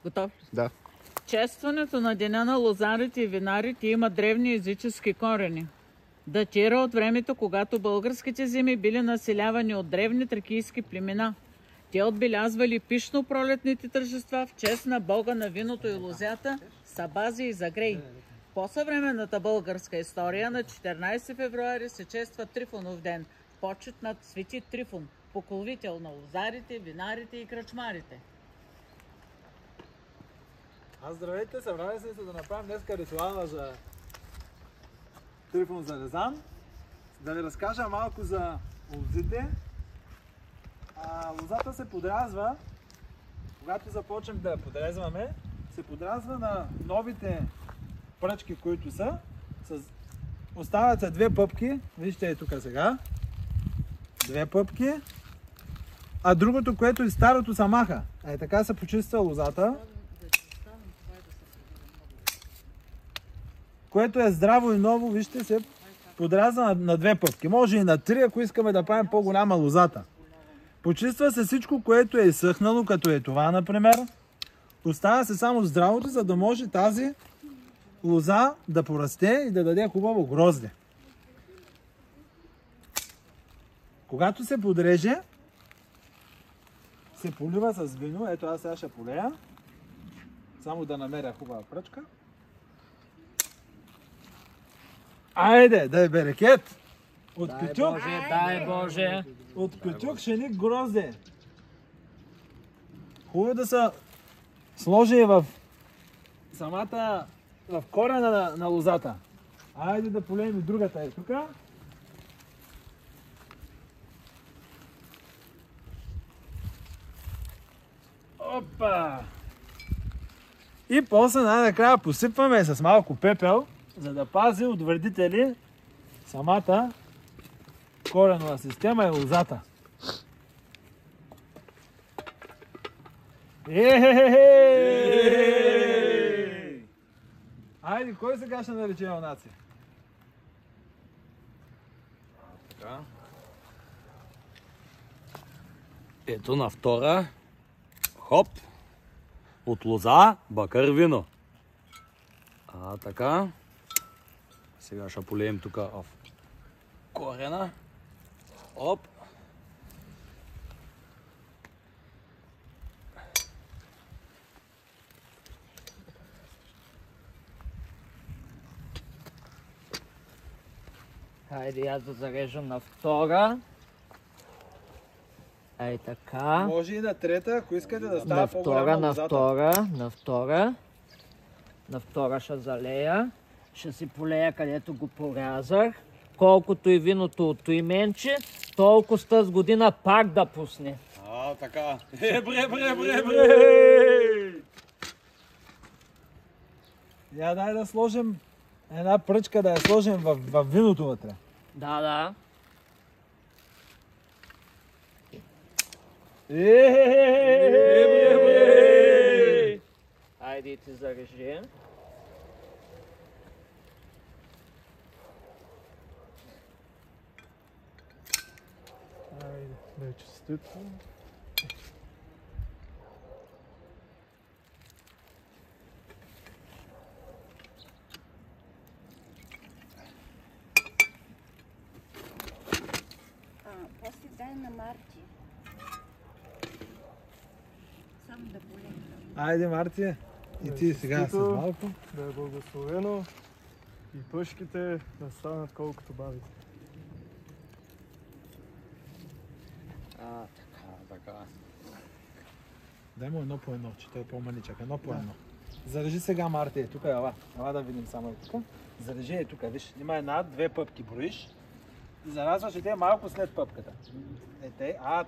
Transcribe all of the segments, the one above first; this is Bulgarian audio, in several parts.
Готов? Да. Честването на Деня на лозарите и винарите има древни езически корени. Датира от времето, когато българските земи били населявани от древни тракийски племена. Те отбелязвали пишно пролетните тържества в чест на бога на виното и лозята Сабази и Загрей. По съвременната българска история на 14 февруари се чества Трифонов ден, почет над Свети Трифон, покровител на лозарите, винарите и кръчмарите. Здравейте, събрали сме се да направим днеска ритуала за Трифон Залезан. Да ви разкажа малко за лозите. Лозата се подрязва, когато започнем да подрезваме, се подразва на новите пръчки, които са. Оставят се две пъпки, вижте е тук сега. Две пъпки. А другото, което е старото, се маха. Така се почиства лозата. Което е здраво и ново, вижте, се подрязва на две пъпки. Може и на три, ако искаме да правим по-голяма лозата. Почиства се всичко, което е изсъхнало, като е това, например. Остава се само здравото, за да може тази лоза да порасте и да даде хубаво грозде. Когато се подреже, се полива с вино. Ето аз сега ще полея. Само да намеря хубава пръчка. Айде, дай берекет! От петюк! Дай Боже! От петюк ще ни грозде. Хубаво да се сложи в самата, в корена на лозата. Айде да полеем и другата е тук. Опа! И после най-накрая посипваме с малко пепел, за да пази от вредители самата коренова система и лозата. Айде, кой сега ще нарече нация? Така. Ето на втора. Хоп. От лоза бакър вино. Така. Сега ще полеем тук в корена. Оп. Хайде аз да зарежам на втора. Ей така. Може и на трета, ако искате да става На по-голяма втора, на лозата. втора, на втора. На втора ще залея. Ще си полея където го порязах. Колкото и виното от той менче, толкова с тази година пак да пусне. Така. Бре! Я дай да сложим една пръчка, да я сложим в виното вътре. Да. Айде и ти зарежи. Айде, да е честито. После дай на Марти. Само да полека. Айде, Марти, и ти сега с малко. Да е благословено и пъшките да станат колкото бабите. Така. Дай му едно по едно, че той е по-маничък. Едно по едно. Зарежи сега, Марти. Тук е, ела да видим само е тук. Зарежи е тук, виж. Има една, две пъпки броиш. И заразваш и те малко след пъпката. Така.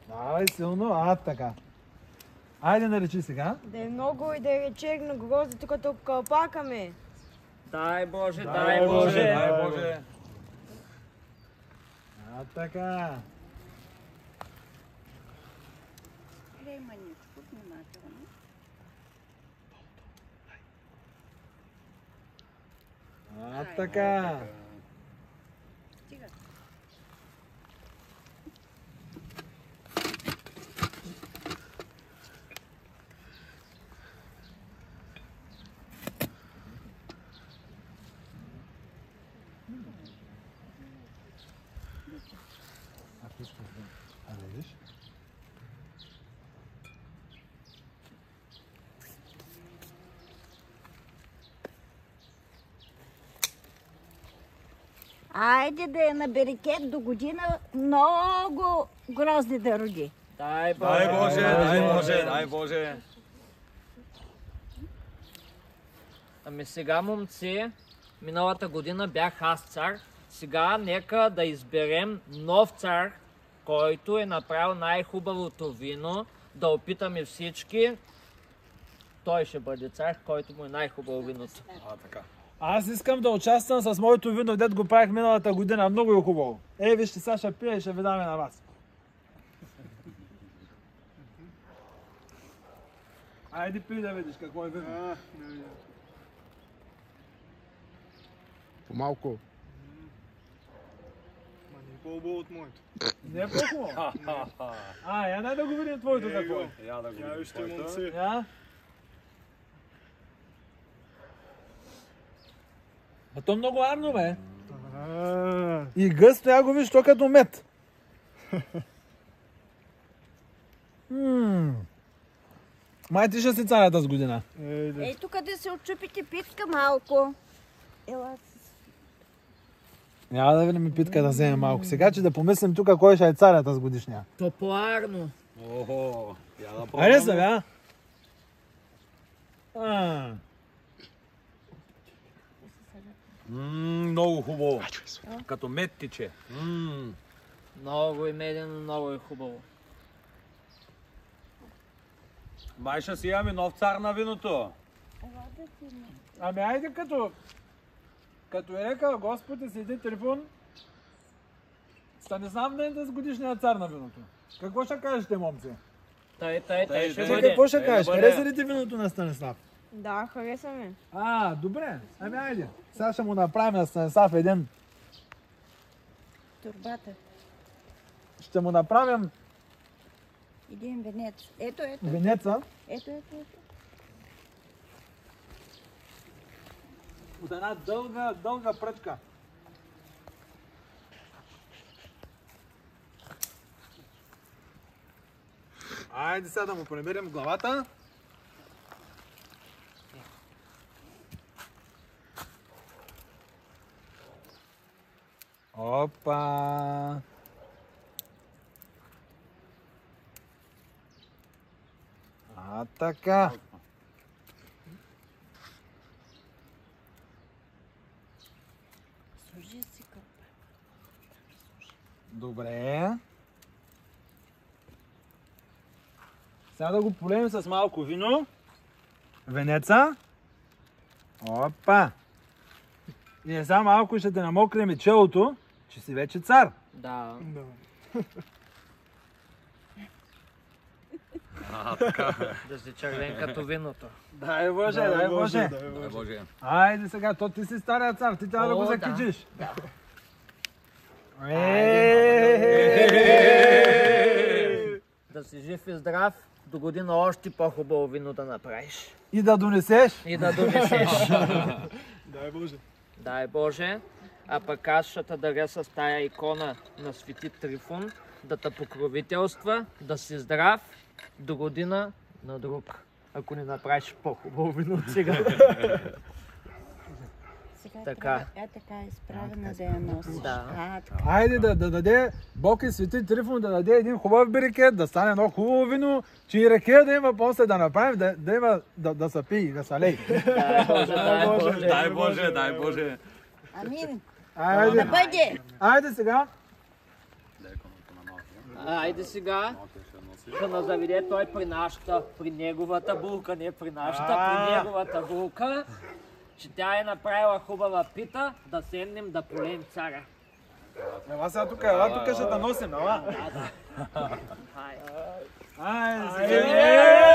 Давай силно, така. Айде наречи сега. Да е много и да е речек на гроздето, като кълпакаме. Дай Боже, Дай Боже. Така. Глей маничко, внимателно. Така. Стига. Айде да я на берекет до година много грозди да роди. Дай Боже. Дай Боже, дай Боже, дай Боже. Ами сега, момци, миналата година бях аз цар. Сега нека да изберем нов цар, който е направил най-хубавото вино. Да опитаме всички. Той ще бъде цар, който му е най-хубаво виното. Така. Аз искам да участвам с моето вино, дет го правих миналата година. Много е хубаво. Ей, вижте, сега ще пия и ще ви даме на вас. Айде пий да видиш какво е вино. По-малко. Ма не е по-хубаво от моето. Не е по-хубаво. Я дай да го видим твоето какво е. Я да го Я видим вижте, твоето. момци. Я? А то много арно, бе. И гъсто, я го виж, то като мед. Май ти ще си царя тази година. Ей, тук да се отчупите питка малко. Ела с... Няма да видим питка да вземе малко. Сега, че да помислим тук кой ще е царя тази годишния. Популярно. Охо, я да пробвам. Айде сега. Много хубаво. Като мед тиче. Много е медено, много е хубаво. Май ще си имаме нов цар на виното. Ами айде като е рекал Господ и седи Трифон, Станислав не е тази годишния цар на виното. Какво ще кажете, момци? Тъй ще Ти бъде. какво ще кажеш? да бъде. Хареса ли ти виното на Станислав? Да, хареса ми. Добре. Ами айде. Сега ще му направим на Станислав един. турбата. Ще му направим Един венец. Ето. венеца Ето. от една дълга пръчка. Айде сега да му преберем главата. Опа! Така. Служи си кълпа. Добре. Сега да го полеем с малко вино. Венеца. Опа! И сега малко ще те намокнем челото, че си вече цар. Да. Да си червен като виното. Дай Боже, дай Боже. Дай Боже. Айде сега, то ти си стария цар, ти трябва да го О, да. закичиш. Да си жив и здрав, до година още по-хубаво вино да направиш. И да донесеш. И да донесеш. Дай Боже. Дай Боже. А пък аз ще те даря с тая икона на Свети Трифон, да те покровителства, да си здрав, до година на друг. Ако не направиш по-хубаво вино от сега. Сега Така. така е изправена да я носиш. Да. Така. Айде да даде Бог и Свети Трифон да даде един хубав берекет, да стане едно хубаво вино, че и ракия да има после да направим, да има да се пие, да се лей. Дай Боже, дай Боже. Дай Боже, дай Боже. Амин. Да Айде, бъде. айде сега. Айде сега. Ще назаведе той при неговата булка, не при нашата, при неговата булка, че тя е направила хубава пита, да седнем да полеем царя. Ела сега тук, ще те носим, ела. Хайде. Айде сега.